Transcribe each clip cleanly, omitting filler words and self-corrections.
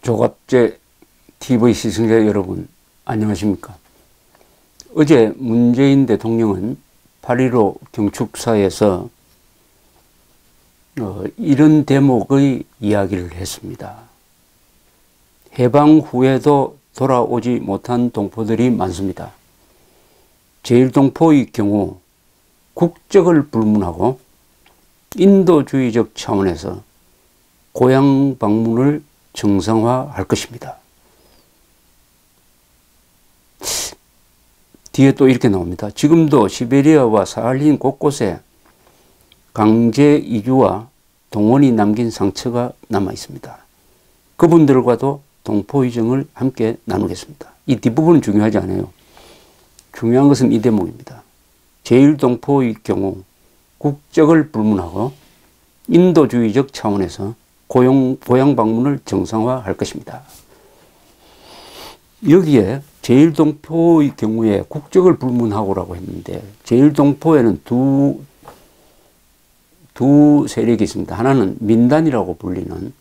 조갑제 TV 시청자 여러분, 안녕하십니까? 어제 문재인 대통령은 8.15 경축사에서 이런 대목의 이야기를 했습니다. 해방 후에도 돌아오지 못한 동포들이 많습니다. 제1동포의 경우 국적을 불문하고 인도주의적 차원에서 고향 방문을 정상화할 것입니다. 뒤에 또 이렇게 나옵니다. 지금도 시베리아와 사할린 곳곳에 강제 이주와 동원이 남긴 상처가 남아 있습니다. 그분들과도 동포의정을 함께 나누겠습니다. 이 뒷부분은 중요하지 않아요. 중요한 것은 이 대목입니다. 제1동포의 경우 국적을 불문하고 인도주의적 차원에서 고향 방문을 정상화할 것입니다. 여기에 제1동포의 경우에 국적을 불문하고라고 했는데, 제1동포에는 두 세력이 있습니다. 하나는 민단이라고 불리는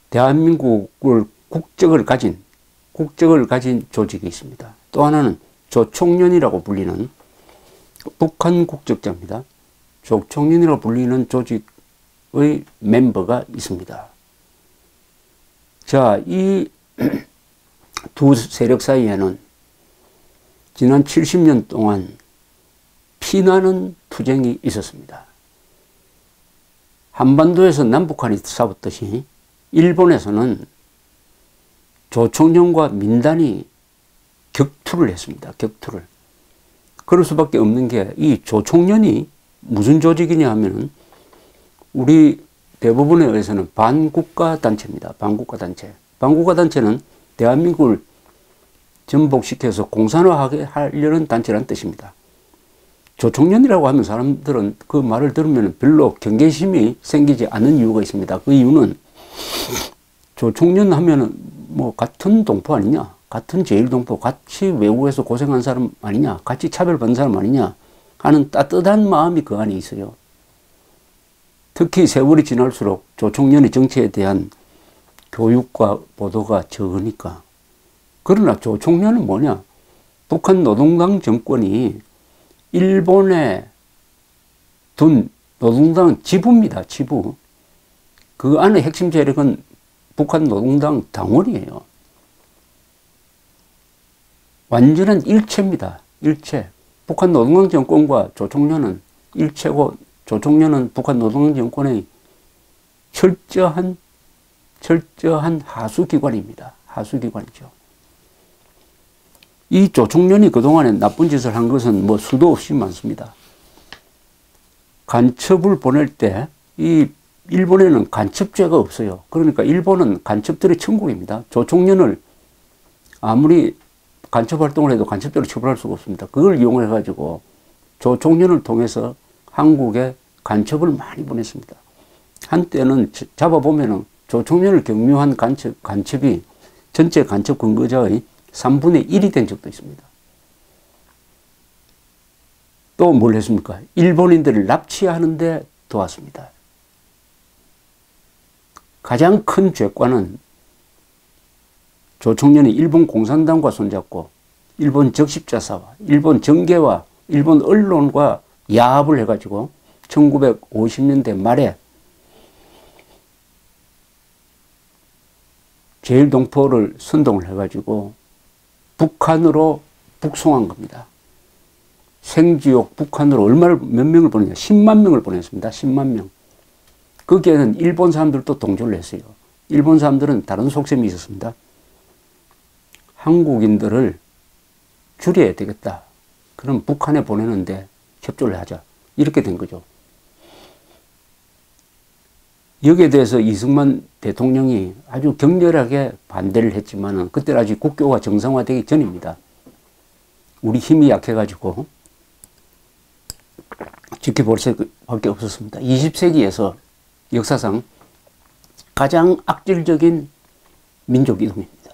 대한민국을 국적을 가진 조직이 있습니다. 또 하나는 조총련이라고 불리는 북한 국적자입니다. 조총련이라고 불리는 조직의 멤버가 있습니다. 자, 이 두 세력 사이에는 지난 70년 동안 피나는 투쟁이 있었습니다. 한반도에서 남북한이 싸웠듯이 일본에서는 조총련과 민단이 격투를 했습니다. 격투를. 그럴 수밖에 없는 게, 이 조총련이 무슨 조직이냐 하면은 우리 대부분에 의해서는 반국가 단체입니다. 반국가 단체. 반국가 단체는 대한민국을 전복시켜서 공산화하게 하려는 단체라는 뜻입니다. 조총련이라고 하면 사람들은 그 말을 들으면 별로 경계심이 생기지 않는 이유가 있습니다. 그 이유는 조총련 하면은 뭐 같은 동포 아니냐, 같은 제1동포, 같이 외국에서 고생한 사람 아니냐, 같이 차별받는 사람 아니냐 하는 따뜻한 마음이 그 안에 있어요. 특히 세월이 지날수록 조총련의 정치에 대한 교육과 보도가 적으니까. 그러나 조총련은 뭐냐? 북한 노동당 정권이 일본에 둔 노동당 지부입니다. 지부. 그 안에 핵심 세력은 북한 노동당 당원이에요. 완전한 일체입니다. 일체. 북한 노동당 정권과 조총련은 일체고, 조총련은 북한 노동당 정권의 철저한 하수기관입니다. 하수기관이죠. 이 조총련이 그동안에 나쁜 짓을 한 것은 뭐 수도 없이 많습니다. 간첩을 보낼 때, 이 일본에는 간첩죄가 없어요. 그러니까 일본은 간첩들의 천국입니다. 조총련을 아무리 간첩 활동을 해도 간첩들을 처벌할 수가 없습니다. 그걸 이용해 가지고 조총련을 통해서 한국에 간첩을 많이 보냈습니다. 한때는 잡아보면은 조총련을 경유한 간첩이 전체 간첩 근거자의 3분의 1이 된 적도 있습니다. 또 뭘 했습니까? 일본인들을 납치하는데 도왔습니다. 가장 큰 죄과는 조총련이 일본 공산당과 손잡고 일본 적십자사와 일본 정계와 일본 언론과 야합을 해가지고 1950년대 말에 제1동포를 선동을 해가지고 북한으로 북송한 겁니다. 생지옥 북한으로 몇 명을 보냈냐? 10만 명을 보냈습니다. 10만 명. 거기에는 일본 사람들도 동조를 했어요. 일본 사람들은 다른 속셈이 있었습니다. 한국인들을 줄여야 되겠다. 그럼 북한에 보내는데 협조를 하자. 이렇게 된 거죠. 여기에 대해서 이승만 대통령이 아주 격렬하게 반대를 했지만은 그때는 아직 국교가 정상화되기 전입니다. 우리 힘이 약해가지고 지켜볼 수밖에 없었습니다. 20세기에서 역사상 가장 악질적인 민족 이동입니다.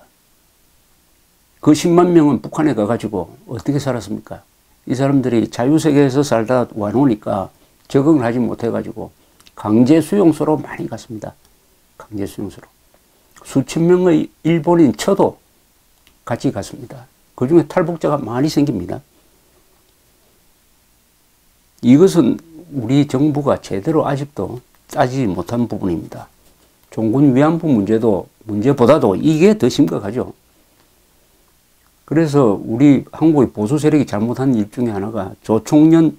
그 10만 명은 북한에 가가지고 어떻게 살았습니까? 이 사람들이 자유세계에서 살다 와놓으니까 적응을 하지 못해가지고 강제 수용소로 많이 갔습니다. 강제 수용소로. 수천 명의 일본인 처도 같이 갔습니다. 그 중에 탈북자가 많이 생깁니다. 이것은 우리 정부가 제대로 아직도 따지지 못한 부분입니다. 종군 위안부 문제보다도 이게 더 심각하죠. 그래서 우리 한국의 보수 세력이 잘못한 일 중에 하나가 조총련과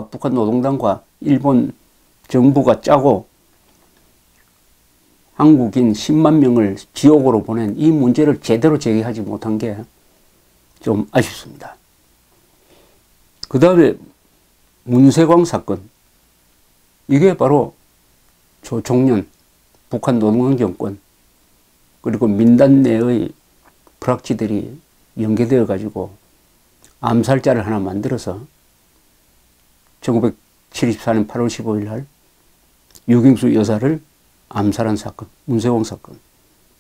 북한 노동당과 일본 정부가 짜고 한국인 10만 명을 지옥으로 보낸 이 문제를 제대로 제기하지 못한 게 좀 아쉽습니다. 그 다음에 문세광 사건, 이게 바로 조총련, 북한 노동당 정권, 그리고 민단 내의 프락치들이 연계되어 가지고 암살자를 하나 만들어서 1974년 8월 15일 날 유경수 여사를 암살한 사건, 문세광 사건.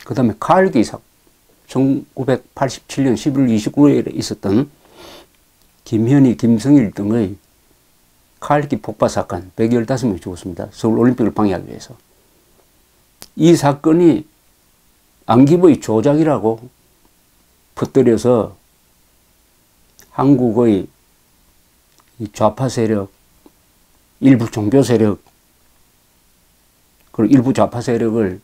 그 다음에 칼기 사건, 1987년 11월 29일에 있었던 김현희, 김성일 등의 칼기 폭파 사건, 115명이 죽었습니다. 서울 올림픽을 방해하기 위해서. 이 사건이 안기부의 조작이라고 퍼뜨려서 한국의 좌파 세력, 일부 종교 세력, 그리고 일부 좌파 세력을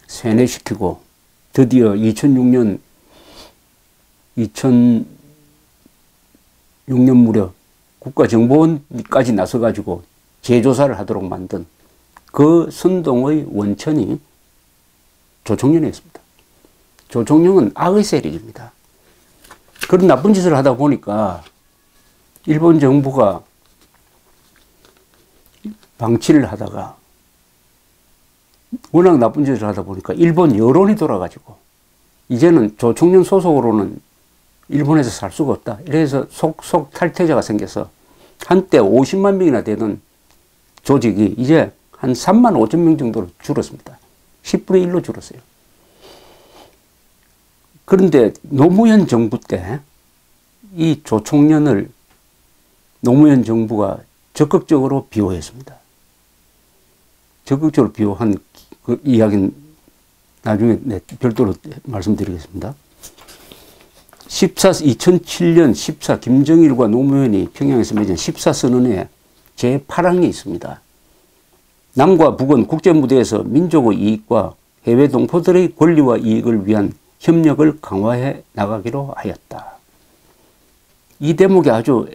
세뇌시키고 드디어 2006년 무렵 국가정보원까지 나서가지고 재조사를 하도록 만든 그 선동의 원천이 조총련이었습니다. 조총련은 악의 세력입니다. 그런 나쁜 짓을 하다 보니까 일본 정부가 방치를 하다가 워낙 나쁜 짓을 하다 보니까 일본 여론이 돌아가지고 이제는 조총련 소속으로는 일본에서 살 수가 없다. 이래서 속속 탈퇴자가 생겨서 한때 50만 명이나 되던 조직이 이제 한 3만 5천 명 정도로 줄었습니다. 10분의 1로 줄었어요. 그런데 노무현 정부 때 이 조총련을 노무현 정부가 적극적으로 비호했습니다. 적극적으로 비호한 그 이야기는 나중에 별도로 말씀드리겠습니다. 2007년 14 김정일과 노무현이 평양에서 맺은 14선언에 제8항이 있습니다. 남과 북은 국제무대에서 민족의 이익과 해외 동포들의 권리와 이익을 위한 협력을 강화해 나가기로 하였다. 이 대목이 아주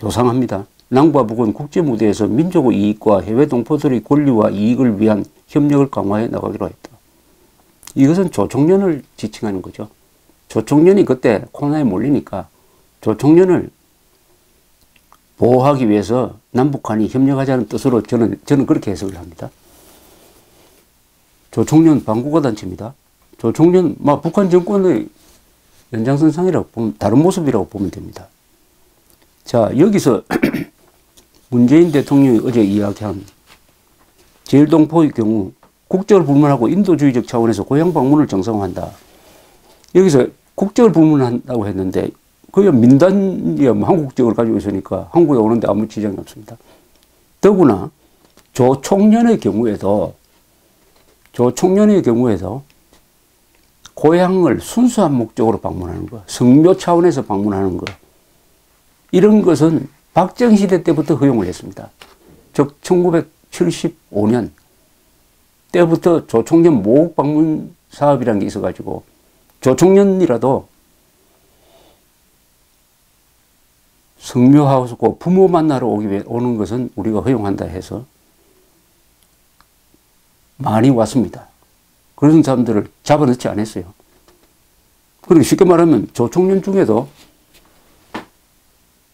요상합니다. 남과 북은 국제무대에서 민족의 이익과 해외 동포들의 권리와 이익을 위한 협력을 강화해 나가기로 했다. 이것은 조총련을 지칭하는 거죠. 조총련이 그때 코로나에 몰리니까 조총련을 보호하기 위해서 남북한이 협력하자는 뜻으로 저는 그렇게 해석을 합니다. 조총련 반국가 단체입니다. 조총련 북한 정권의 연장선상이라고 보면, 다른 모습이라고 보면 됩니다. 자, 여기서 문재인 대통령이 어제 이야기한 제일동포의 경우 국적을 불문하고 인도주의적 차원에서 고향 방문을 정상화한다. 여기서 국적을 불문한다고 했는데 그게 민단이 한국 국적을 가지고 있으니까 한국에 오는데 아무 지장이 없습니다. 더구나 조총련의 경우에도 고향을 순수한 목적으로 방문하는 거, 성묘 차원에서 방문하는 거, 이런 것은 박정희 시대 때부터 허용을 했습니다. 즉 1975년 때부터 조총련 모국 방문 사업이라는 게 있어가지고 조총련이라도 성묘하고 부모 만나러 오는 것은 우리가 허용한다 해서 많이 왔습니다. 그런 사람들을 잡아넣지 않았어요. 그리고 쉽게 말하면 조총련 중에도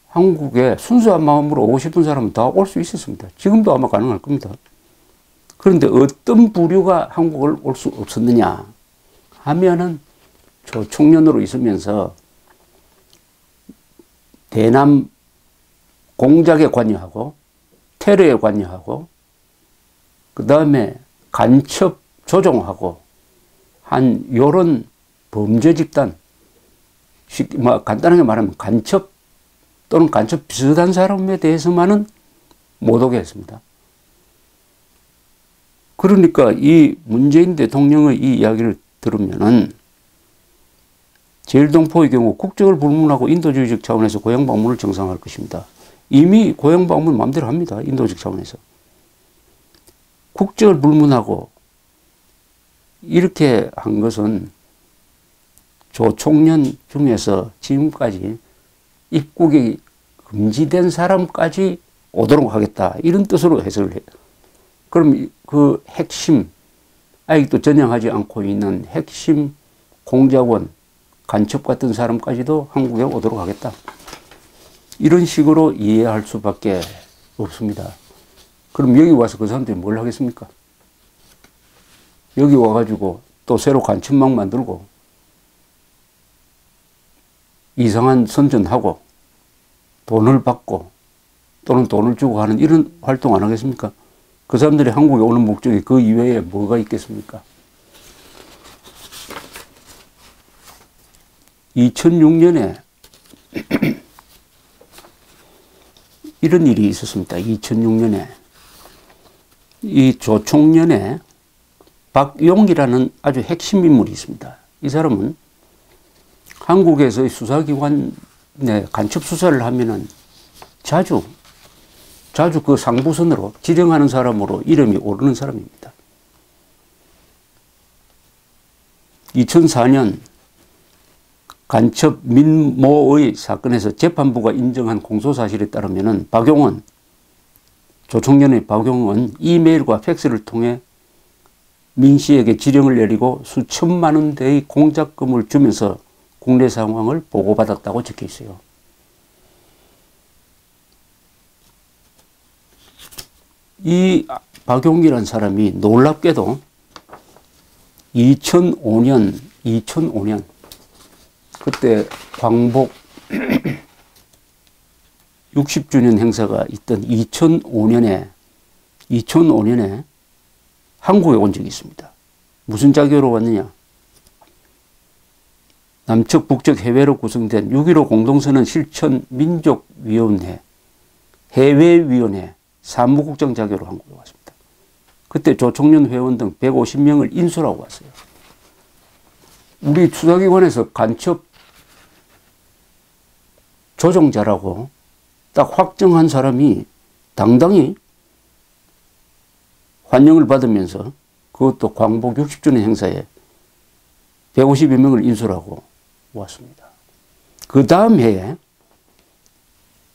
한국에 순수한 마음으로 오고 싶은 사람은 다 올 수 있었습니다. 지금도 아마 가능할 겁니다. 그런데 어떤 부류가 한국을 올 수 없었느냐 하면은 조총련으로 있으면서 대남 공작에 관여하고 테러에 관여하고 그 다음에 간첩 조종하고 한 요런 범죄 집단, 간단하게 말하면 간첩 또는 간첩 비슷한 사람에 대해서만은 못 오게 했습니다. 그러니까 이 문재인 대통령의 이 이야기를 들으면은 제일동포의 경우 국적을 불문하고 인도주의적 차원에서 고향 방문을 정상화할 것입니다. 이미 고향 방문 마음대로 합니다. 인도적 차원에서. 국적을 불문하고 이렇게 한 것은 조총련 중에서 지금까지 입국이 금지된 사람까지 오도록 하겠다. 이런 뜻으로 해석을 해요. 그럼 그 핵심, 아직도 전향하지 않고 있는 핵심 공작원, 간첩 같은 사람까지도 한국에 오도록 하겠다. 이런 식으로 이해할 수밖에 없습니다. 그럼 여기 와서 그 사람들이 뭘 하겠습니까? 여기 와가지고 또 새로 간첩망 만들고 이상한 선전하고 돈을 받고 또는 돈을 주고 하는 이런 활동 안 하겠습니까? 그 사람들이 한국에 오는 목적이 그 이외에 뭐가 있겠습니까? 2006년에 이런 일이 있었습니다. 2006년에 이 조총련에 박용이라는 아주 핵심 인물이 있습니다. 이 사람은 한국에서의 수사기관에 간첩 수사를 하면은 자주 그 상부선으로 지령하는 사람으로 이름이 오르는 사람입니다. 2004년 간첩 민모의 사건에서 재판부가 인정한 공소사실에 따르면 박용은, 조총련의 박용은 이메일과 팩스를 통해 민 씨에게 지령을 내리고 수천만 원대의 공작금을 주면서 국내 상황을 보고받았다고 적혀 있어요. 이 박용이라는 사람이 놀랍게도 2005년 그때 광복 60주년 행사가 있던 2005년에 한국에 온 적이 있습니다. 무슨 자격으로 왔느냐? 남측 북측 해외로 구성된 6.15 공동선언 실천 민족위원회 해외위원회 사무국장 자격으로 한국에 왔습니다. 그때 조총련 회원 등 150명을 인수하고 왔어요. 우리 수사기관에서 간첩 조종자라고 딱 확정한 사람이 당당히 환영을 받으면서 그것도 광복 60주년 행사에 150여 명을 인수하고 왔습니다. 그 다음 해에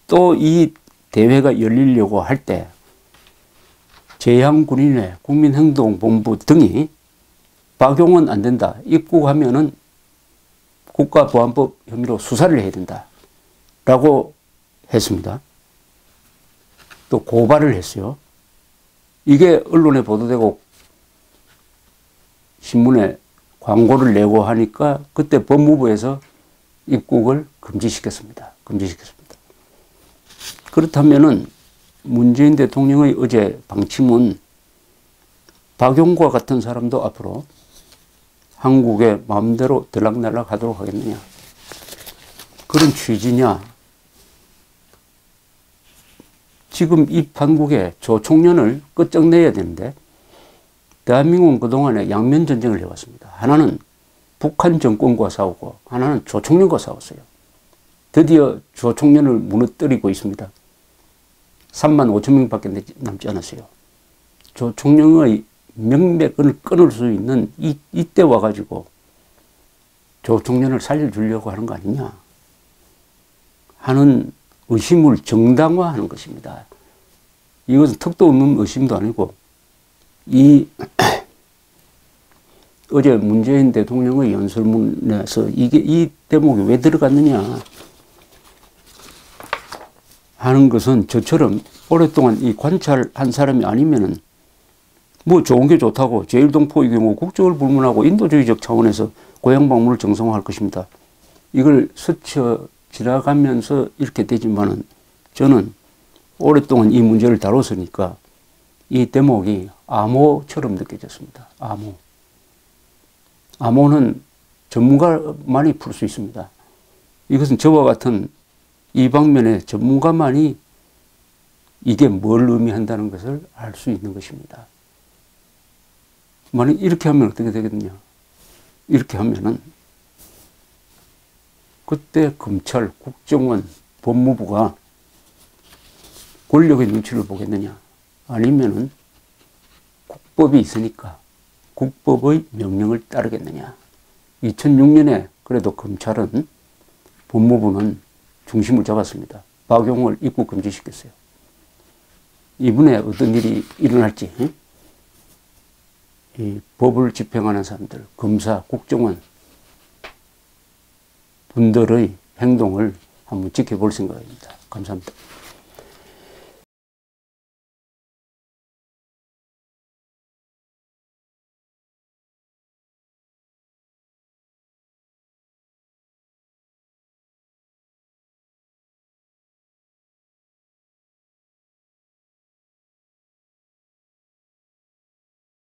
또 이 대회가 열리려고 할 때 제향군인회 국민행동본부 등이 박용은 안 된다. 입국하면은 국가보안법 혐의로 수사를 해야 된다. 라고 했습니다. 또 고발을 했어요. 이게 언론에 보도되고 신문에 광고를 내고 하니까 그때 법무부에서 입국을 금지시켰습니다. 그렇다면은 문재인 대통령의 어제 방침은 박용과 같은 사람도 앞으로 한국에 마음대로 들락날락 하도록 하겠느냐. 그런 취지냐. 지금 이 판국에 조총련을 끝장내야 되는데 대한민국은 그동안에 양면 전쟁을 해왔습니다. 하나는 북한 정권과 싸우고 하나는 조총련과 싸웠어요. 드디어 조총련을 무너뜨리고 있습니다. 3만 5천 명밖에 남지 않았어요. 조총련의 명맥을 끊을 수 있는 이때 와가지고 조총련을 살려주려고 하는 거 아니냐 하는 의심을 정당화하는 것입니다. 이것은 턱도 없는 의심도 아니고 어제 문재인 대통령의 연설문에서 이 대목이 왜 들어갔느냐 하는 것은 저처럼 오랫동안 이 관찰한 사람이 아니면은 뭐 좋은 게 좋다고 제일동포의 경우 국적을 불문하고 인도주의적 차원에서 고향 방문을 정상화할 것입니다. 이걸 스쳐 지나가면서 이렇게 되지만은 저는 오랫동안 이 문제를 다뤘으니까 이 대목이 암호처럼 느껴졌습니다. 암호는 전문가만이 풀 수 있습니다. 이것은 저와 같은 이 방면의 전문가만이 이게 뭘 의미한다는 것을 알 수 있는 것입니다. 만약 이렇게 하면 어떻게 되겠느냐. 이렇게 하면은 그때 검찰, 국정원, 법무부가 권력의 눈치를 보겠느냐. 아니면은 국법이 있으니까 국법의 명령을 따르겠느냐. 2006년에 그래도 검찰은, 법무부는 중심을 잡았습니다. 박용을 입국 금지시켰어요. 이번에 어떤 일이 일어날지, 이 법을 집행하는 사람들, 검사, 국정원 분들의 행동을 한번 지켜볼 생각입니다. 감사합니다.